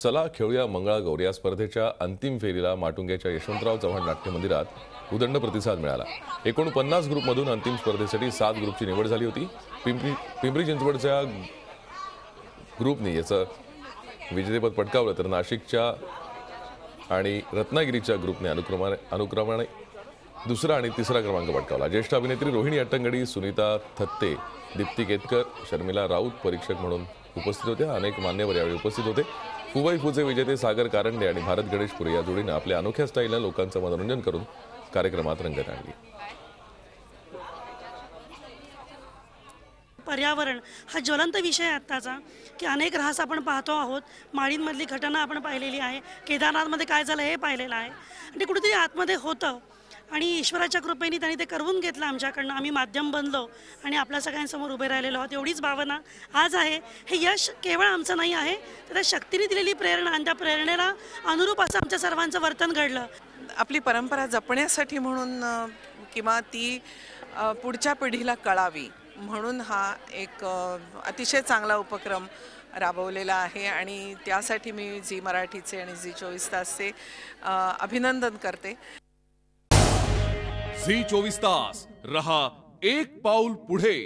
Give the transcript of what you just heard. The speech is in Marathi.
चला खेळूया मंगळागौर या स्पर्धेच्या अंतिम फेरीला माटुंग्याच्या यशवंतराव चव्हाण नाट्य मंदिरात उदंड प्रतिसाद मिळाला। एकूण 50 ग्रुपमधून अंतिम स्पर्धेसाठी 7 ग्रुपची निवड झाली होती। पिंपरी चिंचवडच्या ग्रुपने याचं विजेतेपद पटकावलं तर नाशिकच्या आणि रत्नागिरीच्या ग्रुपने अनुक्रमाने दुसरा आणि तिसरा क्रमांक पटकावला। ज्येष्ठ अभिनेत्री रोहिणी अट्टंगडी, सुनीता थत्ते, दीप्ती केतकर, शर्मिला राऊत परीक्षक म्हणून उपस्थित होते। अनेक मान्यवर यावेळी उपस्थित होते। फुवाई फुचे विजेते सागर कारंडे आणि भारत गणेशपुरे या जोडीने आपल्या अनोख्या स्टाईलने लोकांचं मनोरंजन करून कार्यक्रमात रंगत आणली। पर्यावरण हा ज्वलंत विषय आहे आत्ताचा, की अनेक ऱ्हास आपण पाहतो आहोत। माळींमधली घटना आपण पाहिलेली आहे, केदारनाथमध्ये काय झालं हे पाहिलेलं आहे आणि कुठेतरी आतमध्ये होतं आणि ईश्वराच्या कृपेने त्यांनी ते करवून घेतलं आमच्याकडनं। आम्ही माध्यम बनलो आणि आपल्या सगळ्यांसमोर उभे राहिलेलो आहोत। एवढीच भावना आज आहे। हे यश केवळ आमचं नाही आहे, तर त्या शक्तीने दिलेली प्रेरणा आणि त्या प्रेरणेला अनुरूप असं आमच्या सर्वांचं वर्तन घडलं। आपली परंपरा जपण्यासाठी म्हणून किंवा ती पुढच्या पिढीला कळावी म्हणून हा एक अतिशय चांगला उपक्रम राबवलेला आहे आणि त्यासाठी मी झी मराठीचे आणि झी 24 तासचे अभिनंदन करते। झी 24 तास रहा एक पाऊल पुढे।